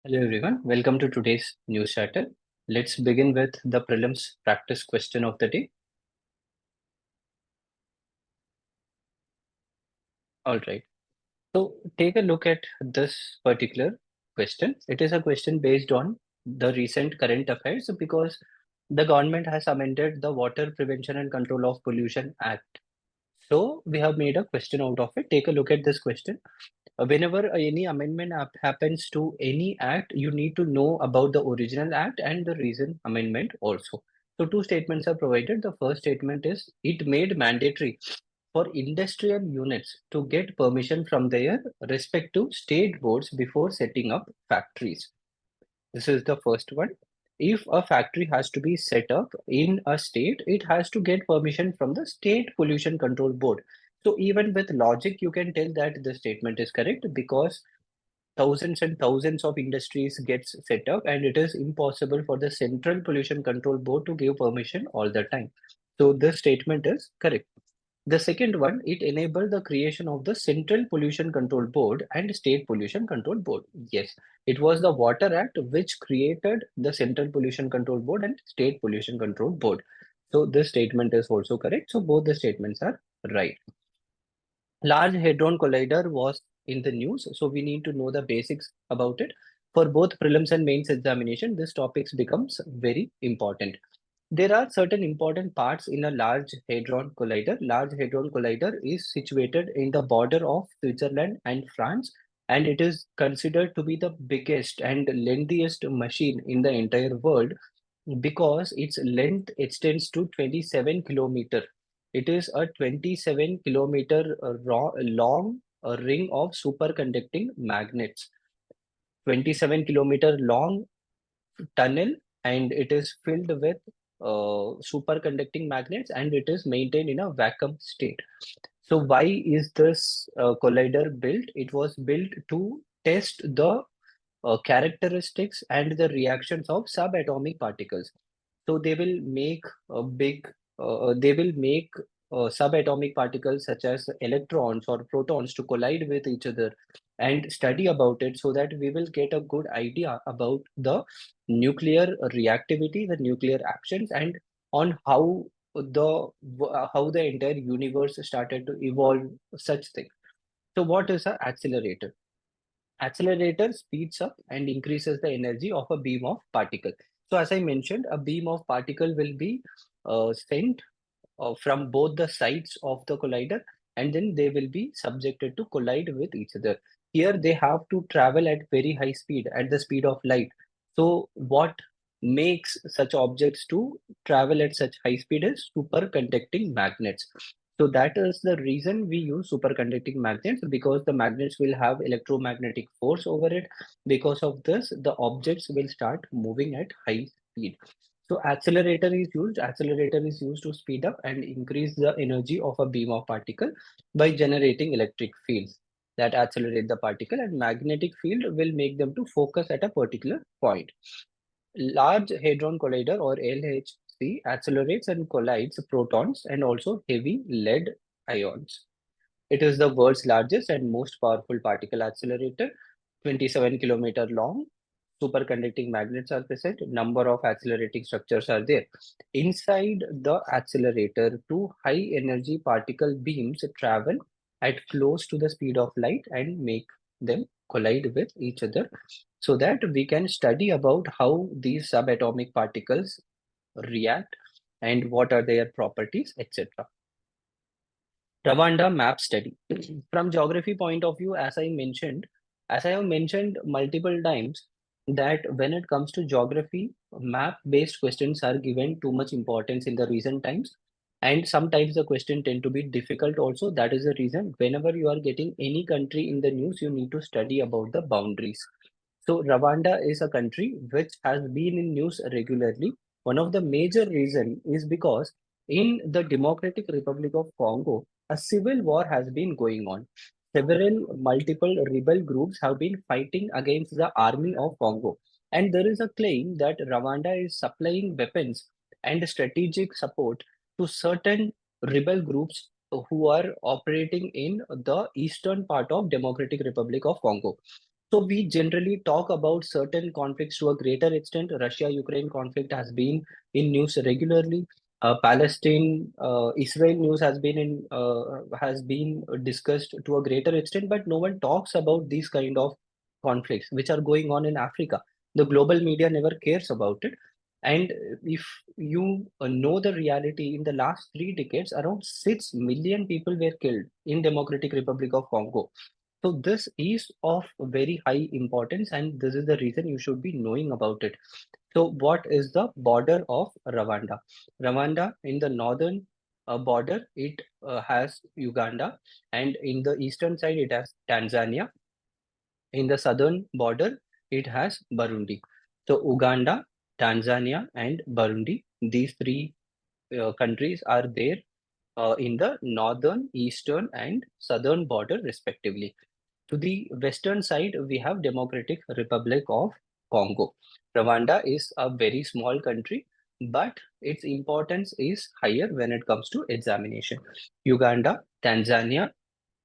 Hello everyone, welcome to today's news article. Let's begin with the prelims practice question of the day. All right, so take a look at this particular question. It is a question based on the recent current affairs because the government has amended the Water Prevention and Control of Pollution Act. So we have made a question out of it. Take a look at this question. Whenever any amendment happens to any act, you need to know about the original act and the recent amendment also. So two statements are provided. The first statement is it made mandatory for industrial units to get permission from their respective state boards before setting up factories. This is the first one. If a factory has to be set up in a state, it has to get permission from the State Pollution Control Board. So even with logic, you can tell that the statement is correct because thousands and thousands of industries gets set up and it is impossible for the Central Pollution Control Board to give permission all the time. So this statement is correct. The second one, it enabled the creation of the Central Pollution Control Board and State Pollution Control Board. Yes, it was the Water Act which created the Central Pollution Control Board and State Pollution Control Board. So this statement is also correct. So both the statements are right. Large Hadron Collider was in the news, so we need to know the basics about it. For both prelims and mains examination, this topic becomes very important. There are certain important parts in a Large Hadron Collider. Large Hadron Collider is situated in the border of Switzerland and France, and it is considered to be the biggest and lengthiest machine in the entire world because its length extends to 27 kilometer. It is a 27-kilometer long ring of superconducting magnets. 27-kilometer long tunnel, and it is filled with superconducting magnets, and it is maintained in a vacuum state. So why is this collider built? It was built to test the characteristics and the reactions of subatomic particles. So they will make subatomic particles such as electrons or protons to collide with each other and study about it so that we will get a good idea about the nuclear reactivity, the nuclear actions, and on how the entire universe started to evolve such things. So what is an accelerator? Accelerator speeds up and increases the energy of a beam of particle. So as I mentioned, a beam of particle will be sent from both the sides of the collider, and then they will be subjected to collide with each other. Here they have to travel at very high speed, at the speed of light. So what makes such objects to travel at such high speed is superconducting magnets. So that is the reason we use superconducting magnets, because the magnets will have electromagnetic force over it. Because of this, the objects will start moving at high speed. So accelerator is used. Accelerator is used to speed up and increase the energy of a beam of particle by generating electric fields that accelerate the particle, and magnetic field will make them to focus at a particular point. Large Hadron Collider, or LHC, accelerates and collides protons and also heavy lead ions. It is the world's largest and most powerful particle accelerator, 27-kilometer long. Superconducting magnets are present. Number of accelerating structures are there. Inside the accelerator, two high energy particle beams travel at close to the speed of light and make them collide with each other so that we can study about how these subatomic particles react and what are their properties, etc. Rwanda map study. From geography point of view, as I have mentioned multiple times, that when it comes to geography, map-based questions are given too much importance in the recent times, and sometimes the question tend to be difficult also. That is the reason whenever you are getting any country in the news, you need to study about the boundaries. So Rwanda is a country which has been in news regularly. One of the major reason is because in the Democratic Republic of Congo, a civil war has been going on. Several multiple rebel groups have been fighting against the army of Congo. And there is a claim that Rwanda is supplying weapons and strategic support to certain rebel groups who are operating in the eastern part of Democratic Republic of Congo. So we generally talk about certain conflicts to a greater extent. Russia-Ukraine conflict has been in news regularly. Palestine-Israel news has been discussed to a greater extent, but no one talks about these kind of conflicts which are going on in Africa. The global media never cares about it. And if you know the reality, in the last 3 decades, around 6 million people were killed in Democratic Republic of Congo. So this is of very high importance, and this is the reason you should be knowing about it. So what is the border of Rwanda? Rwanda in the northern border, it has Uganda, and in the eastern side, it has Tanzania. In the southern border, it has Burundi. So Uganda, Tanzania, and Burundi, these three countries are there in the northern, eastern, and southern border, respectively. To the western side, we have Democratic Republic of Congo. Rwanda is a very small country, but its importance is higher when it comes to examination. Uganda, Tanzania,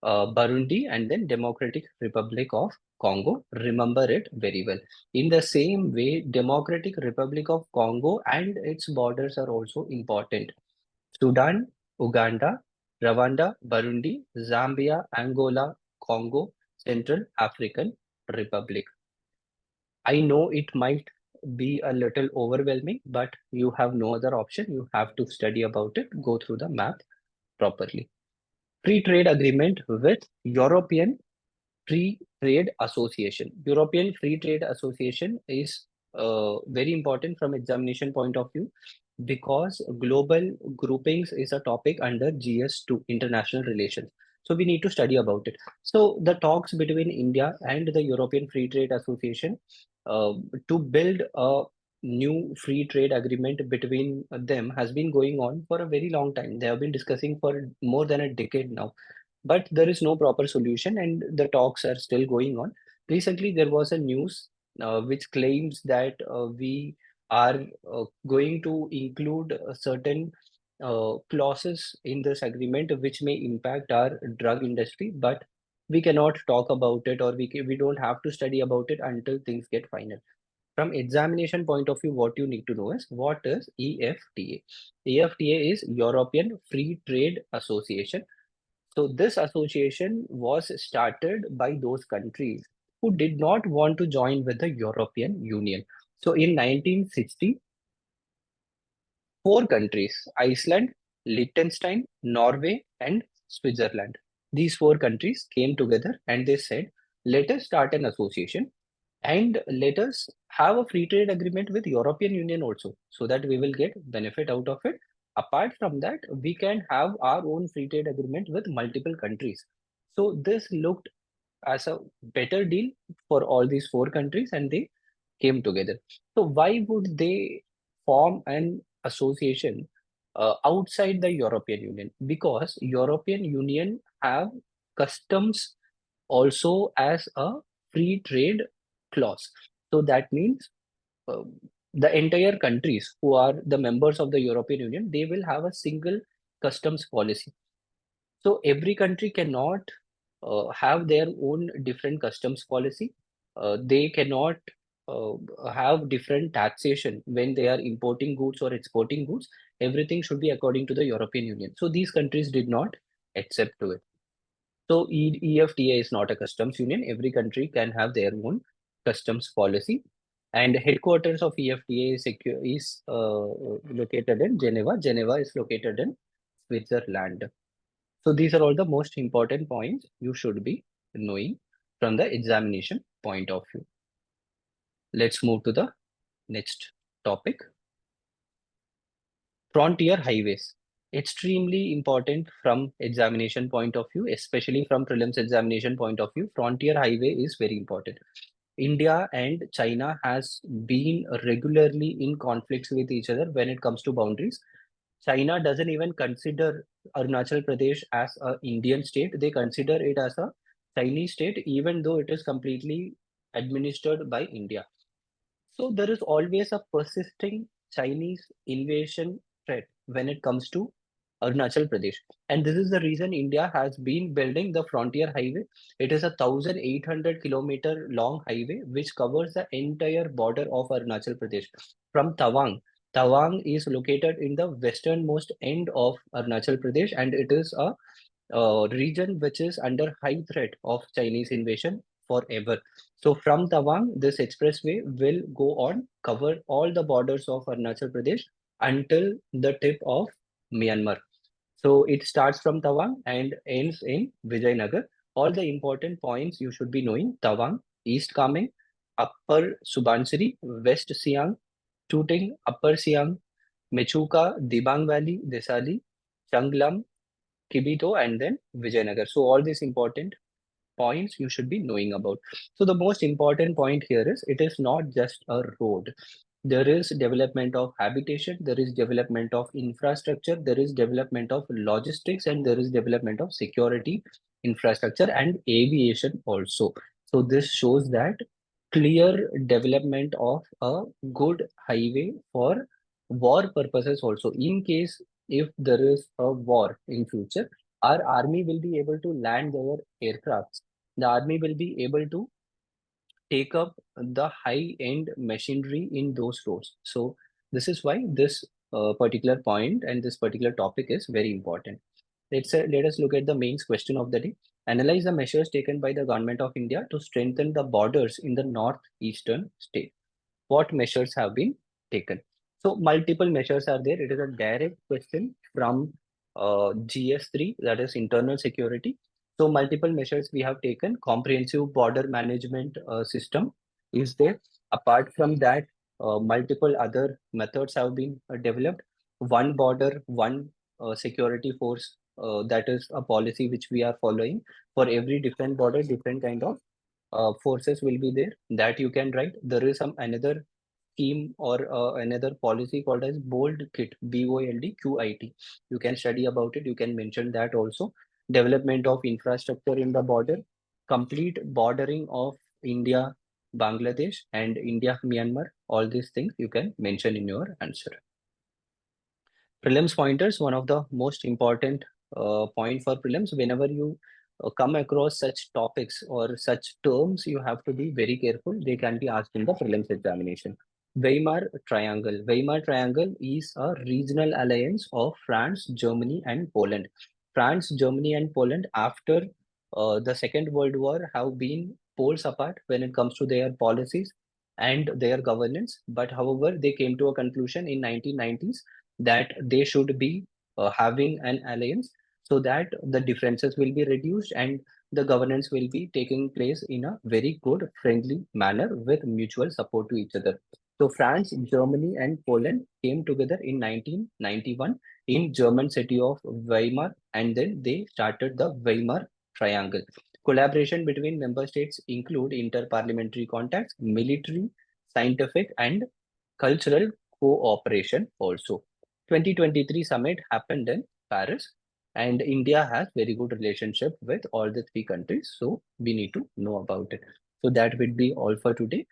Burundi, and then Democratic Republic of Congo. Remember it very well. In the same way, Democratic Republic of Congo and its borders are also important. Sudan, Uganda, Rwanda, Burundi, Zambia, Angola, Congo, Central African Republic. I know it might be a little overwhelming, but you have no other option. You have to study about it, go through the math properly. Free trade agreement with European Free Trade Association. European Free Trade Association is very important from examination point of view because global groupings is a topic under GS2, international relations. So we need to study about it. So the talks between India and the European Free Trade Association uh, to build a new free trade agreement between them has been going on for a very long time. They have been discussing for more than a decade now, but there is no proper solution and the talks are still going on. Recently, there was a news which claims that we are going to include certain clauses in this agreement which may impact our drug industry, but we cannot talk about it, or we don't have to study about it until things get final. From examination point of view, what you need to know is what is EFTA. EFTA is European Free Trade Association. So this association was started by those countries who did not want to join with the European Union. So in 1960, four countries, Iceland, Liechtenstein, Norway, and Switzerland. These four countries came together and they said, let us start an association and let us have a free trade agreement with European Union also, so that we will get benefit out of it. Apart from that, we can have our own free trade agreement with multiple countries. So this looked as a better deal for all these four countries and they came together. So why would they form an association outside the European Union? Because European Union have customs also as a free trade clause. So that means uh, the entire countries who are the members of the European Union, they will have a single customs policy. So every country cannot have their own different customs policy. They cannot uh, have different taxation when they are importing goods or exporting goods. Everything should be according to the European Union. So these countries did not accept to it. So EFTA is not a customs union. Every country can have their own customs policy. And headquarters of EFTA is located in Geneva. Geneva is located in Switzerland. So these are all the most important points you should be knowing from the examination point of view. Let's move to the next topic. Frontier highways. Extremely important from examination point of view, especially from prelims examination point of view. Frontier highway is very important. India and China has been regularly in conflicts with each other when it comes to boundaries. China doesn't even consider Arunachal Pradesh as a Indian state. They consider it as a Chinese state, even though it is completely administered by India. So there is always a persisting Chinese invasion threat when it comes to Arunachal Pradesh. And this is the reason India has been building the frontier highway. It is a 1,800-kilometer long highway which covers the entire border of Arunachal Pradesh from Tawang. Tawang is located in the westernmost end of Arunachal Pradesh, and it is a region which is under high threat of Chinese invasion forever. So from Tawang, this expressway will go on, cover all the borders of Arunachal Pradesh until the tip of Myanmar. So it starts from Tawang and ends in Vijayanagar. All the important points you should be knowing: Tawang, East Kameng, Upper Subansiri, West Siang, Tooting, Upper Siang, Mechuka, Dibang Valley, Desali, Changlam, Kibito, and then Vijayanagar. So all these important points you should be knowing about. So the most important point here is it is not just a road. There is development of habitation, there is development of infrastructure, there is development of logistics, and there is development of security infrastructure and aviation also. So this shows that clear development of a good highway for war purposes also. In case if there is a war in future, our army will be able to land their aircrafts. The army will be able to take up the high-end machinery in those roads. So this is why this particular point and this particular topic is very important. Let us look at the main question of the day. Analyze the measures taken by the government of India to strengthen the borders in the northeastern state. What measures have been taken? So multiple measures are there. It is a direct question from GS3, that is internal security. So multiple measures we have taken. Comprehensive border management system is there. Apart from that, multiple other methods have been developed. One border, one security force. That is a policy which we are following. For every different border, different kind of forces will be there that you can write. There is some another scheme or another policy called as bold kit, BOLDQIT. You can study about it. You can mention that also. Development of infrastructure in the border, complete bordering of India, Bangladesh, and India, Myanmar. All these things you can mention in your answer. Prelims pointers, one of the most important point for prelims. Whenever you come across such topics or such terms, you have to be very careful. They can be asked in the prelims examination. Weimar Triangle. Weimar Triangle is a regional alliance of France, Germany, and Poland. France, Germany, and Poland, after the Second World War, have been poles apart when it comes to their policies and their governance. But however, they came to a conclusion in 1990s that they should be having an alliance so that the differences will be reduced and the governance will be taking place in a very good, friendly manner with mutual support to each other. So France, Germany, and Poland came together in 1991 in German city of Weimar, and then they started the Weimar Triangle. Collaboration between member states include interparliamentary contacts, military, scientific, and cultural cooperation also. 2023 summit happened in Paris, and India has very good relationship with all the three countries, so we need to know about it. So that would be all for today.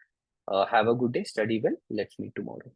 Have a good day, study well. Let's meet tomorrow.